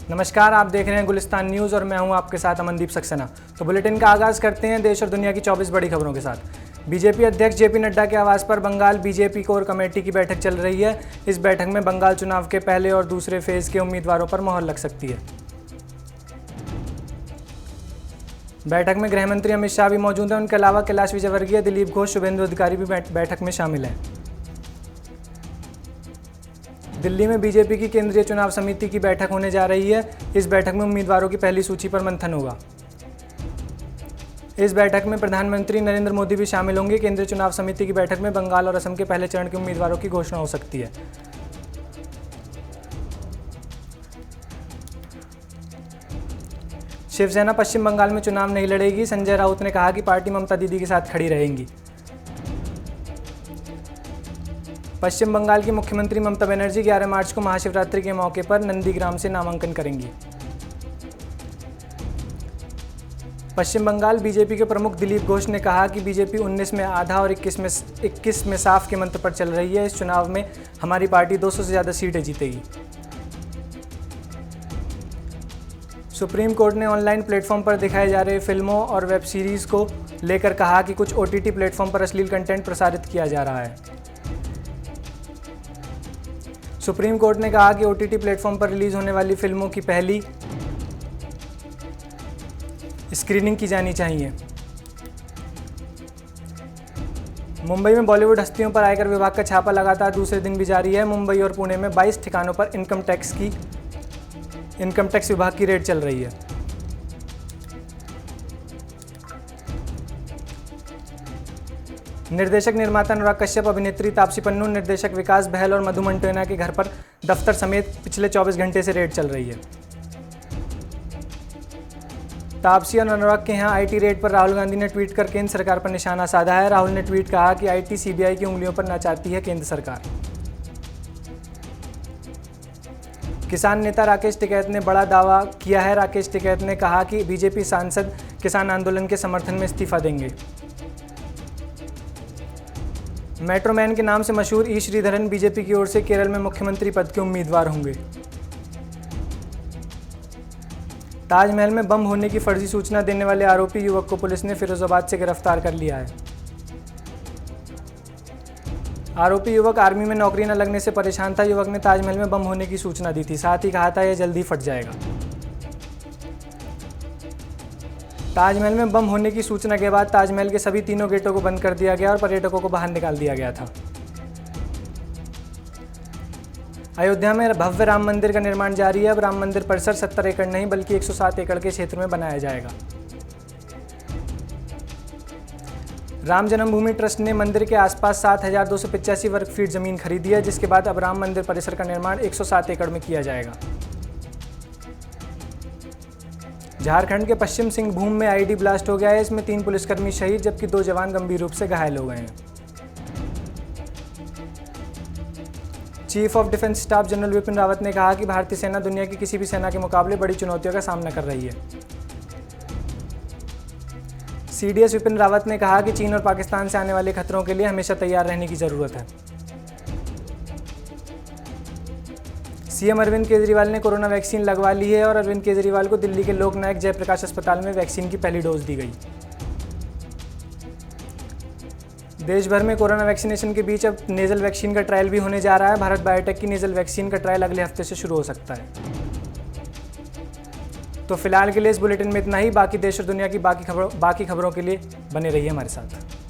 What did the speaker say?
नमस्कार, आप देख रहे हैं गुलिस्तान न्यूज़ और मैं हूं आपके साथ अमनदीप सक्सेना। तो बुलेटिन का आगाज़ करते हैं देश और दुनिया की 24 बड़ी खबरों के साथ। बीजेपी अध्यक्ष जेपी नड्डा के आवास पर बंगाल बीजेपी कोर कमेटी की बैठक चल रही है। इस बैठक में बंगाल चुनाव के पहले और दूसरे फेज़ के उम्मीदवारों पर मोहर लग सकती है। बैठक में गृह मंत्री अमित शाह भी मौजूद हैं। उनके अलावा कैलाश विजयवर्गीय, दिलीप घोष, शुभेंदु अधिकारी भी बैठक में शामिल हैं। दिल्ली में बीजेपी की केंद्रीय चुनाव समिति की बैठक होने जा रही है। इस बैठक में उम्मीदवारों की पहली सूची पर मंथन होगा। इस बैठक में प्रधानमंत्री नरेंद्र मोदी भी शामिल होंगे। केंद्रीय चुनाव समिति की बैठक में बंगाल और असम के पहले चरण के उम्मीदवारों की घोषणा हो सकती है। शिवसेना पश्चिम बंगाल में चुनाव नहीं लड़ेगी। संजय राउत ने कहा कि पार्टी ममता दीदी के साथ खड़ी रहेंगी। पश्चिम बंगाल की मुख्यमंत्री ममता बनर्जी 11 मार्च को महाशिवरात्रि के मौके पर नंदीग्राम से नामांकन करेंगी। पश्चिम बंगाल बीजेपी के प्रमुख दिलीप घोष ने कहा कि बीजेपी 19 में आधा और 21 में साफ के मंत्र पर चल रही है। इस चुनाव में हमारी पार्टी 200 से ज़्यादा सीटें जीतेगी। सुप्रीम कोर्ट ने ऑनलाइन प्लेटफॉर्म पर दिखाए जा रहे फिल्मों और वेब सीरीज़ को लेकर कहा कि कुछ OTT प्लेटफॉर्म पर अश्लील कंटेंट प्रसारित किया जा रहा है। सुप्रीम कोर्ट ने कहा कि OTT प्लेटफॉर्म पर रिलीज होने वाली फिल्मों की पहली स्क्रीनिंग की जानी चाहिए। मुंबई में बॉलीवुड हस्तियों पर आयकर विभाग का छापा लगातार दूसरे दिन भी जारी है। मुंबई और पुणे में 22 ठिकानों पर इनकम टैक्स विभाग की रेड चल रही है। निर्देशक निर्माता अनुराग कश्यप, अभिनेत्री तापसी पन्नू, निर्देशक विकास बहल और मधु मंटेना के घर पर दफ्तर समेत पिछले 24 घंटे से रेड चल रही है। तापसी और अनुराग के यहाँ IT रेड पर राहुल गांधी ने ट्वीट कर केंद्र सरकार पर निशाना साधा है। राहुल ने ट्वीट कहा कि IT CBI की उंगलियों पर नचाती है केंद्र सरकार। किसान नेता राकेश टिकैत ने बड़ा दावा किया है। राकेश टिकैत ने कहा कि बीजेपी सांसद किसान आंदोलन के समर्थन में इस्तीफा देंगे। मेट्रोमैन के नाम से मशहूर ई श्रीधरन बीजेपी की ओर से केरल में मुख्यमंत्री पद के उम्मीदवार होंगे। ताजमहल में बम होने की फर्जी सूचना देने वाले आरोपी युवक को पुलिस ने फिरोजाबाद से गिरफ्तार कर लिया है। आरोपी युवक आर्मी में नौकरी न लगने से परेशान था। युवक ने ताजमहल में बम होने की सूचना दी थी, साथ ही कहा था यह जल्दी फट जाएगा। ताजमहल में बम होने की सूचना के बाद ताजमहल के सभी तीनों गेटों को बंद कर दिया गया और पर्यटकों को बाहर निकाल दिया गया था। अयोध्या में भव्य राम मंदिर का निर्माण जारी है। अब राम मंदिर परिसर 70 एकड़ नहीं बल्कि 107 एकड़ के क्षेत्र में बनाया जाएगा। राम जन्मभूमि ट्रस्ट ने मंदिर के आसपास 7,285 वर्ग फीट जमीन खरीदी है, जिसके बाद अब राम मंदिर परिसर का निर्माण 107 एकड़ में किया जाएगा। झारखंड के पश्चिम सिंहभूम में ID ब्लास्ट हो गया है। इसमें 3 पुलिसकर्मी शहीद जबकि 2 जवान गंभीर रूप से घायल हो गए हैं। Chief of defence staff general Vipin Rawat ने कहा कि भारतीय सेना दुनिया की किसी भी सेना के मुकाबले बड़ी चुनौतियों का सामना कर रही है। CDS विपिन रावत ने कहा कि चीन और पाकिस्तान से आने वाले खतरों के लिए हमेशा तैयार रहने की जरूरत है। CM अरविंद केजरीवाल ने कोरोना वैक्सीन लगवा ली है और अरविंद केजरीवाल को दिल्ली के लोकनायक जयप्रकाश अस्पताल में वैक्सीन की पहली डोज दी गई। देश भर में कोरोना वैक्सीनेशन के बीच अब नेजल वैक्सीन का ट्रायल भी होने जा रहा है। भारत बायोटेक की नेजल वैक्सीन का ट्रायल अगले हफ्ते से शुरू हो सकता है। तो फिलहाल के लिए इस बुलेटिन में इतना ही। बाकी देश और दुनिया की बाकी खबरों के लिए बने रहिए हमारे साथ।